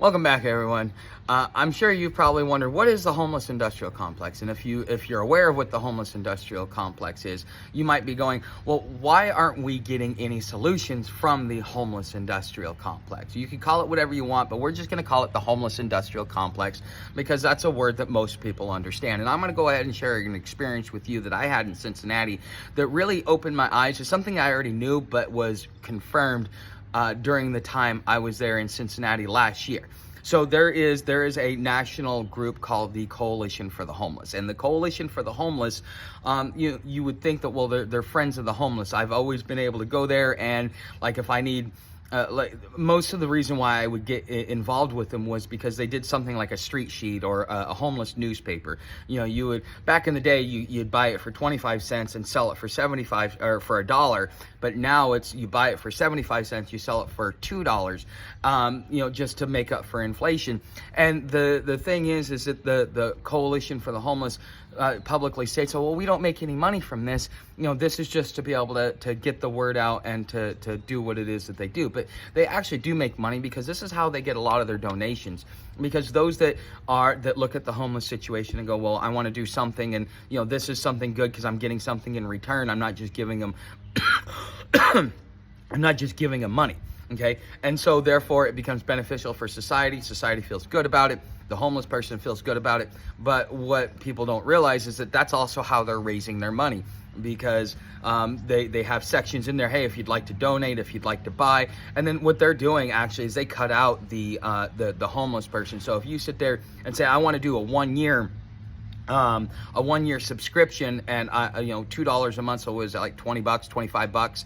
Welcome back, everyone. I'm sure you've probably wondered, what is the homeless industrial complex? And if you're aware of what the homeless industrial complex is, you might be going, well, why aren't we getting any solutions from the homeless industrial complex? You can call it whatever you want, but we're just going to call it the homeless industrial complex because that's a word that most people understand. And I'm going to go ahead and share an experience with you that I had in Cincinnati that really opened my eyes to something I already knew, but was confirmed during the time I was there in Cincinnati last year. So there is a national group called the Coalition for the Homeless, and the Coalition for the Homeless, you would think that, well, they're friends of the homeless. I've always been able to go there, and like if I need. Most of the reason why I would get involved with them was because they did something like a street sheet or a homeless newspaper. You know, you would, back in the day, you'd buy it for 25 cents and sell it for 75 or for $1. But now you buy it for 75 cents, you sell it for $2. Just to make up for inflation. And the thing is that the Coalition for the Homeless publicly states, oh, well, we don't make any money from this. This is just to be able to get the word out and to do what it is that they do. But they actually do make money because this is how they get a lot of their donations. Because those that look at the homeless situation and go, well, I want to do something, and this is something good because I'm getting something in return. I'm not just giving them money. Okay, and so therefore it becomes beneficial for society. Society feels good about it. The homeless person feels good about it. But what people don't realize is that that's also how they're raising their money, because they have sections in there. Hey, if you'd like to donate, if you'd like to buy, and then what they're doing actually is they cut out the homeless person. So if you sit there and say, I want to do a 1 year. A 1 year subscription, and $2 a month, so was it like $20, $25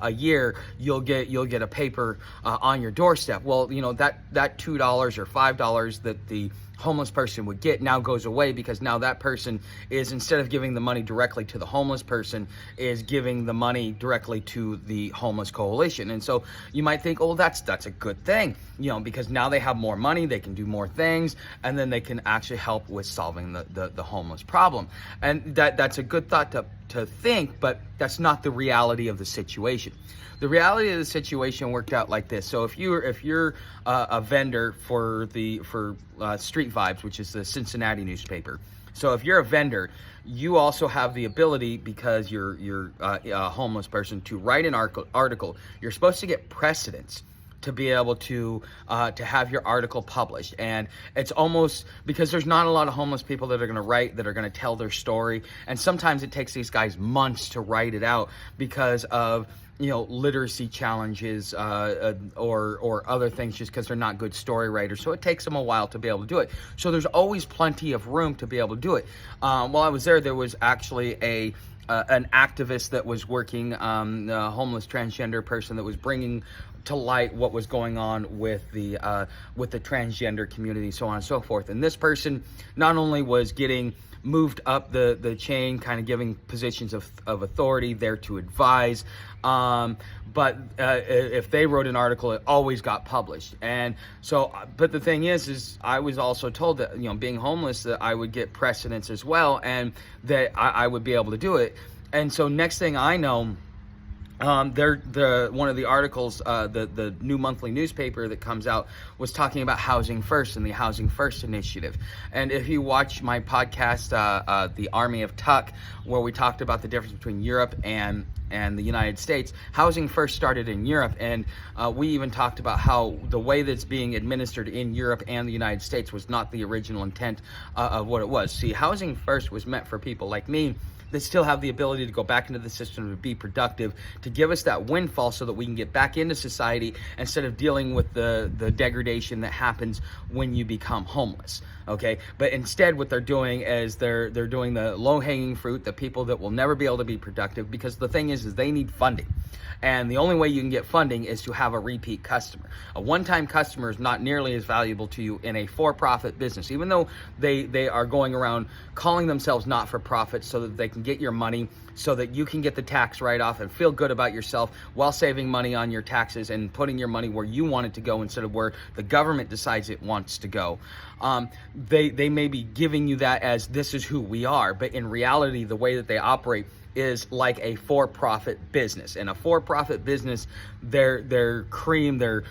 a year? You'll get a paper on your doorstep. Well, that $2 or $5 that the homeless person would get now goes away, because now that person is, instead of giving the money directly to the homeless person, is giving the money directly to the homeless coalition. And so you might think, oh, that's a good thing, because now they have more money, they can do more things, and then they can actually help with solving the homeless problem. And that's a good thought to think, but that's not the reality of the situation. The reality of the situation worked out like this. So if you're a vendor for Street Vibes, which is the Cincinnati newspaper. So if you're a vendor, you also have the ability, because you're a homeless person, to write an article. You're supposed to get precedence to be able to have your article published. And it's almost, because there's not a lot of homeless people that are going to write, that are going to tell their story. And sometimes it takes these guys months to write it out because of literacy challenges or other things, just because they're not good story writers. So it takes them a while to be able to do it. So there's always plenty of room to be able to do it. While I was there was actually an activist that was working, a homeless transgender person that was bringing to light what was going on with the transgender community, so on and so forth. And this person not only was getting moved up the chain, kind of giving positions of authority there to advise, but if they wrote an article, it always got published. And so, but the thing is I was also told that, being homeless, that I would get precedence as well, and that I would be able to do it. And so next thing I know, one of the articles, the new monthly newspaper that comes out, was talking about Housing First and the Housing First initiative. And if you watch my podcast, The Army of Tuck, where we talked about the difference between Europe and the United States, Housing First started in Europe, and we even talked about how the way that's being administered in Europe and the United States was not the original intent of what it was. See, Housing First was meant for people like me that still have the ability to go back into the system, to be productive, to give us that windfall so that we can get back into society instead of dealing with the degradation that happens when you become homeless. Okay, but instead what they're doing is they're doing the low-hanging fruit, the people that will never be able to be productive, because the thing is they need funding. And the only way you can get funding is to have a repeat customer. A one-time customer is not nearly as valuable to you in a for-profit business, even though they are going around calling themselves not-for-profit so that they can get your money, so that you can get the tax write-off and feel good about yourself while saving money on your taxes and putting your money where you want it to go instead of where the government decides it wants to go. They may be giving you that as, this is who we are, but in reality, the way that they operate, is like a for-profit business. And a for-profit business, their cream, the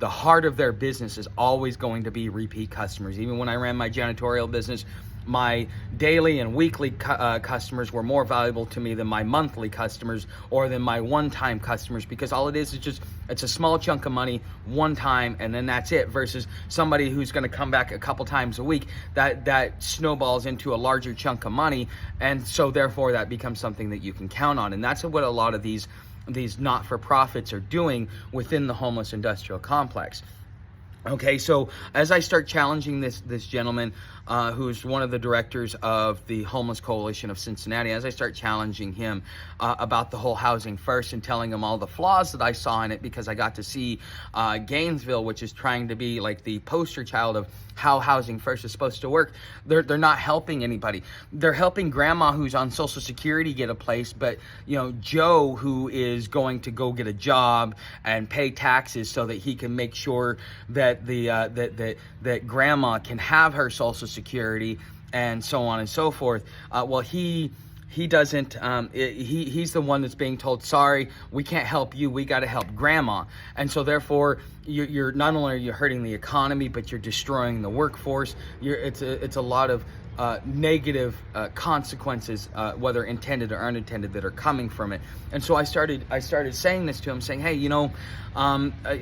heart of their business is always going to be repeat customers. Even when I ran my janitorial business, my daily and weekly customers were more valuable to me than my monthly customers or than my one-time customers, because all it is just, it's a small chunk of money one time and then that's it, versus somebody who's going to come back a couple times a week. That snowballs into a larger chunk of money, and so therefore that becomes something that you can count on. And that's what a lot of these not-for-profits are doing within the homeless industrial complex. Okay, so as I start challenging this gentleman, who's one of the directors of the Homeless Coalition of Cincinnati, as I start challenging him about the whole housing first and telling him all the flaws that I saw in it, because I got to see Gainesville, which is trying to be like the poster child of how housing first is supposed to work. They're not helping anybody. They're helping grandma who's on Social Security get a place, but Joe, who is going to go get a job and pay taxes so that he can make sure that that grandma can have her Social Security and so on and so forth. He doesn't, he's the one that's being told, sorry, we can't help you, we got to help grandma. And so therefore, you're not only are you hurting the economy, but you're destroying the workforce. It's a lot of negative consequences, whether intended or unintended, that are coming from it. And so I started saying this to him, saying, hey,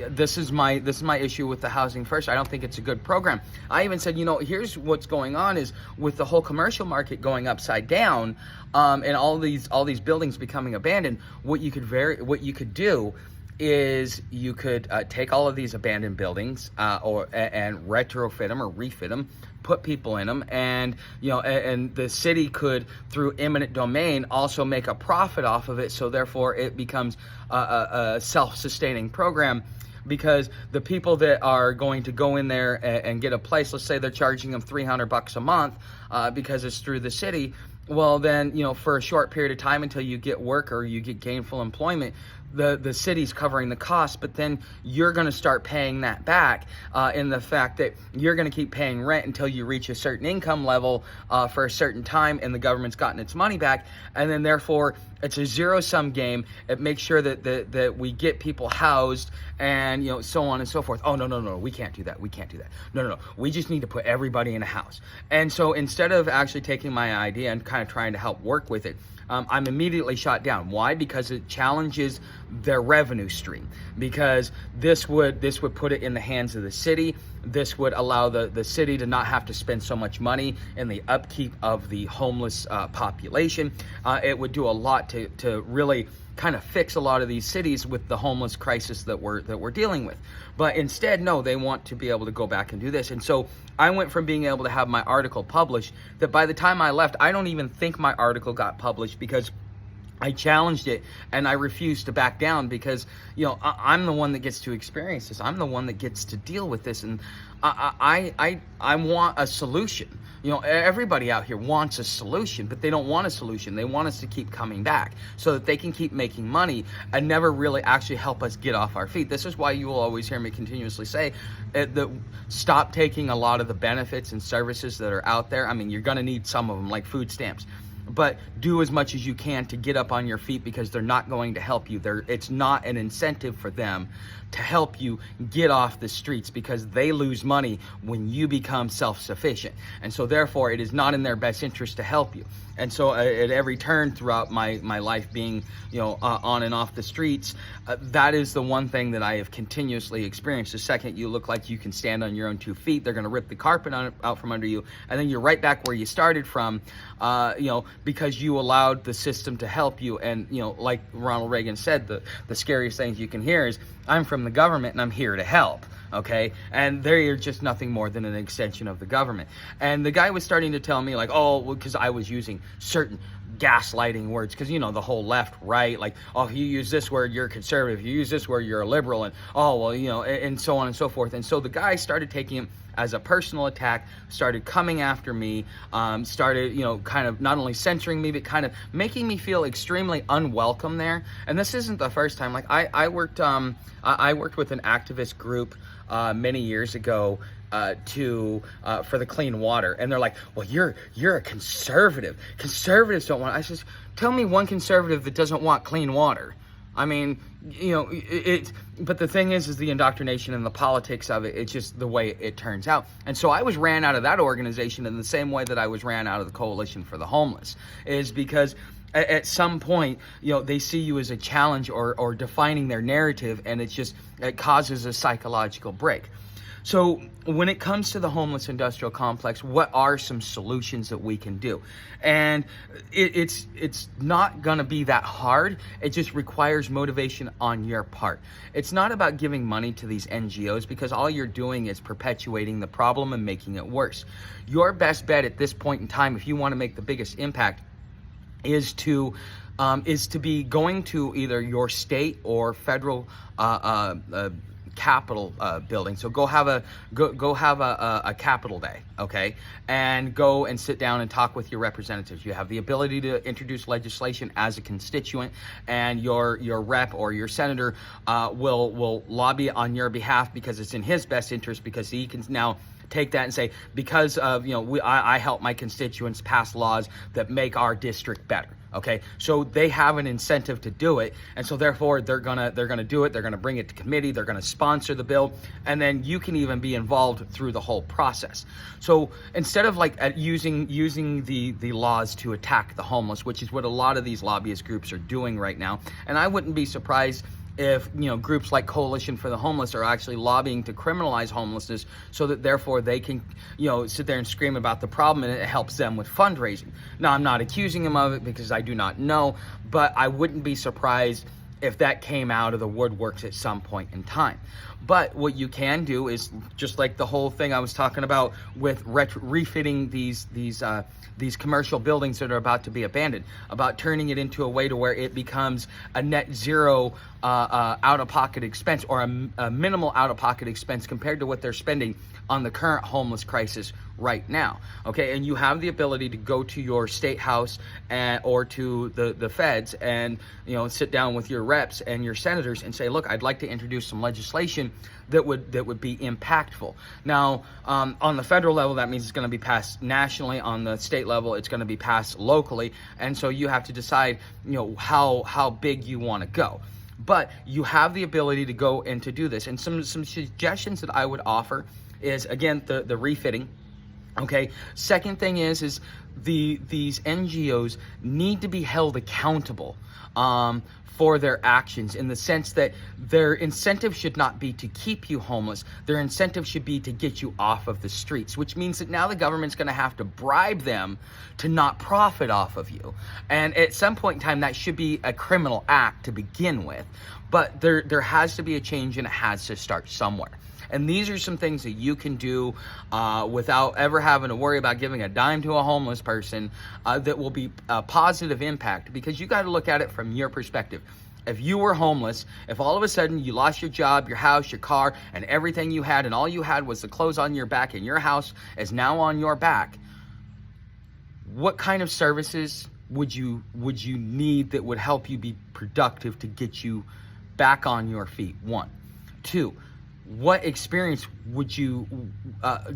this is my issue with the housing first. I don't think it's a good program. I even said, here's what's going on is with the whole commercial market going upside down, and all these buildings becoming abandoned. What you could do is you could take all of these abandoned buildings and retrofit them or refit them, put people in them, and and the city could, through eminent domain, also make a profit off of it. So therefore, it becomes a self-sustaining program, because the people that are going to go in there and get a place, let's say they're charging them $300 a month because it's through the city. Well, then, for a short period of time until you get work or you get gainful employment, the city's covering the cost, but then you're going to start paying that back in the fact that you're going to keep paying rent until you reach a certain income level for a certain time, and the government's gotten its money back. And then therefore, it's a zero-sum game. It makes sure that we get people housed and so on and so forth. Oh, no, we can't do that. No. We just need to put everybody in a house. And so instead of actually taking my idea and kind of trying to help work with it, I'm immediately shot down. Why? Because it challenges their revenue stream. Because this would put it in the hands of the city. This would allow the city to not have to spend so much money in the upkeep of the homeless population. It would do a lot to really kind of fix a lot of these cities with the homeless crisis that we're dealing with. But instead, no, they want to be able to go back and do this. And so I went from being able to have my article published, that by the time I left, I don't even think my article got published, because I challenged it and I refused to back down, because I'm the one that gets to experience this. I'm the one that gets to deal with this, and I want a solution. Everybody out here wants a solution, but they don't want a solution. They want us to keep coming back so that they can keep making money and never really actually help us get off our feet. This is why you will always hear me continuously say that stop taking a lot of the benefits and services that are out there. I mean, you're going to need some of them, like food stamps, but do as much as you can to get up on your feet, because they're not going to help you. It's not an incentive for them to help you get off the streets, because they lose money when you become self-sufficient. And so therefore, it is not in their best interest to help you. And so at every turn throughout my life being, on and off the streets, that is the one thing that I have continuously experienced. The second you look like you can stand on your own 2 feet, they're going to rip the carpet out from under you. And then you're right back where you started from, because you allowed the system to help you. And, like Ronald Reagan said, the scariest things you can hear is, I'm from the government and I'm here to help. Okay, and they're just nothing more than an extension of the government. And the guy was starting to tell me, like, because I was using certain gaslighting words, because the whole left, right, like, oh, if you use this word, you're conservative, if you use this word, you're a liberal, and and so on and so forth. And so the guy started taking him as a personal attack, started coming after me, started kind of not only censoring me, but kind of making me feel extremely unwelcome there. And this isn't the first time. Like I worked with an activist group many years ago for the clean water, and they're like, well, you're a conservative. Conservatives don't want. I says, tell me one conservative that doesn't want clean water. I mean, but the thing is the indoctrination and the politics of it, it's just the way it turns out. And so I was ran out of that organization in the same way that I was ran out of the Coalition for the Homeless, is because at some point, they see you as a challenge or defining their narrative, and it causes a psychological break. So when it comes to the homeless industrial complex, what are some solutions that we can do? And it's not going to be that hard. It just requires motivation on your part. It's not about giving money to these NGOs, because all you're doing is perpetuating the problem and making it worse. Your best bet at this point in time, if you want to make the biggest impact, is to be going to either your state or federal Capitol building. So go have a Capitol Day, okay, and go and sit down and talk with your representatives. You have the ability to introduce legislation as a constituent, and your rep or your senator will lobby on your behalf, because it's in his best interest, because he can now take that and say, because of I help my constituents pass laws that make our district better. Okay, so they have an incentive to do it, and so therefore they're gonna do it. They're gonna bring it to committee. They're gonna sponsor the bill, and then you can even be involved through the whole process. So instead of using the laws to attack the homeless, which is what a lot of these lobbyist groups are doing right now, and I wouldn't be surprised if groups like Coalition for the Homeless are actually lobbying to criminalize homelessness, so that therefore they can sit there and scream about the problem, and it helps them with fundraising. Now, I'm not accusing them of it, because I do not know, but I wouldn't be surprised if that came out of the woodworks at some point in time. But what you can do is, just like the whole thing I was talking about with refitting these commercial buildings that are about to be abandoned, about turning it into a way to where it becomes a net zero out-of-pocket expense, or a minimal out-of-pocket expense compared to what they're spending on the current homeless crisis right now. Okay, and you have the ability to go to your state house or to the feds, and sit down with your reps and your senators and say, look, I'd like to introduce some legislation that would be impactful. Now, on the federal level, that means it's going to be passed nationally. On the state level, it's going to be passed locally, and so you have to decide how big you want to go. But you have the ability to go and to do this. And some suggestions that I would offer is, again, the refitting. Okay. Second thing is these NGOs need to be held accountable for their actions, in the sense that their incentive should not be to keep you homeless. Their incentive should be to get you off of the streets, which means that now the government's going to have to bribe them to not profit off of you. And at some point in time, that should be a criminal act to begin with. But there has to be a change, and it has to start somewhere. And these are some things that you can do without ever having to worry about giving a dime to a homeless person, that will be a positive impact, because you got to look at it from your perspective. If you were homeless, if all of a sudden you lost your job, your house, your car, and everything you had, and all you had was the clothes on your back, and your house is now on your back, what kind of services would you need that would help you be productive to get you back on your feet? 1. 2, what experience do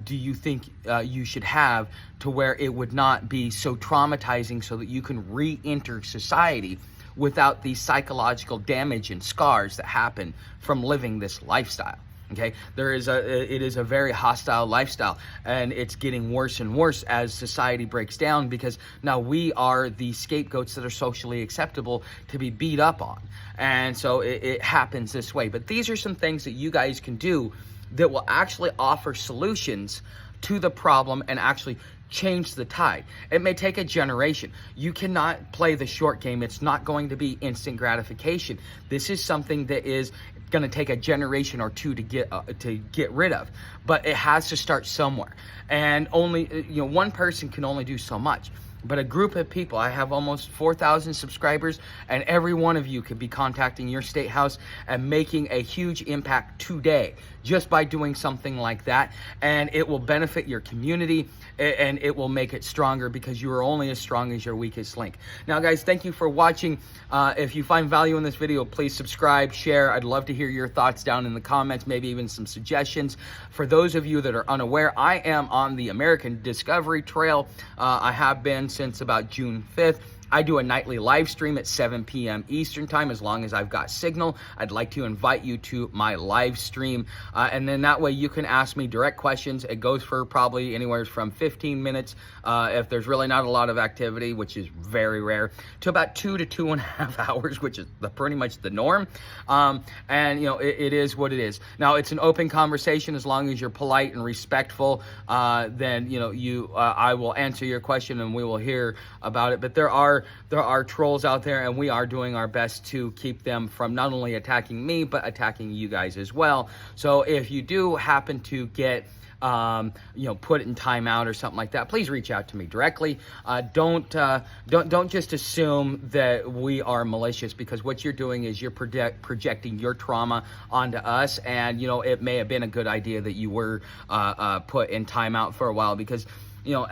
you think you should have to where it would not be so traumatizing, so that you can re-enter society without the psychological damage and scars that happen from living this lifestyle? Okay, it is a very hostile lifestyle, and it's getting worse and worse as society breaks down, because now we are the scapegoats that are socially acceptable to be beat up on. And so it happens this way. But these are some things that you guys can do that will actually offer solutions to the problem and actually change the tide. It may take a generation. You cannot play the short game. It's not going to be instant gratification. This is something that is going to take a generation or two to get rid of, but it has to start somewhere. And only one person can only do so much. but a group of people. I have almost 4,000 subscribers, and every one of you could be contacting your state house and making a huge impact today just by doing something like that. And it will benefit your community, and it will make it stronger, because you are only as strong as your weakest link. Now, guys, thank you for watching. If you find value in this video, please subscribe, share. I'd love to hear your thoughts down in the comments, maybe even some suggestions. For those of you that are unaware, I am on the American Discovery Trail. I have been since about June 5th. I do a nightly live stream at 7 p.m. Eastern time, as long as I've got signal. I'd like to invite you to my live stream, and then that way you can ask me direct questions. It goes for probably anywhere from 15 minutes, if there's really not a lot of activity, which is very rare, to about 2 to 2.5 hours, which is pretty much the norm. And you know, it is what it is. Now, it's an open conversation. As long as you're polite and respectful, then you know, I will answer your question and we will hear about it. But there are trolls out there, and we are doing our best to keep them from not only attacking me, but attacking you guys as well. So if you do happen to get you know, put in timeout or something like that, please reach out to me directly. Don't just assume that we are malicious, because what you're doing is you're projecting your trauma onto us. And you know, it may have been a good idea that you were put in timeout for a while, because you know,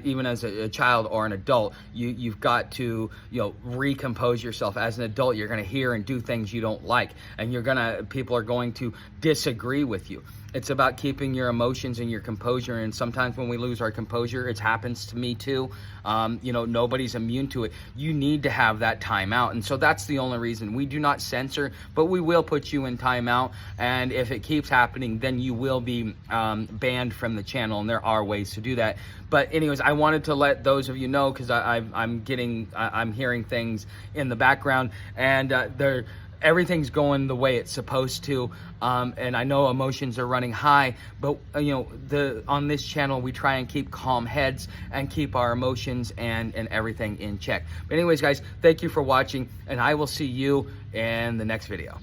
even as a child or an adult, you've got to, you know, recompose yourself. As an adult, you're going to hear and do things you don't like, and people are going to disagree with you. It's about keeping your emotions and your composure. And sometimes when we lose our composure, it happens to me too. You know, nobody's immune to it. You need to have that timeout. And so that's the only reason. We do not censor, but we will put you in timeout. And if it keeps happening, then you will be banned from the channel. And there are ways to do that. But anyways, I wanted to let those of you know, because I'm hearing things in the background, and everything's going the way it's supposed to, and I know emotions are running high, but you know, on this channel we try and keep calm heads and keep our emotions and everything in check. But anyways, guys, thank you for watching, and I will see you in the next video.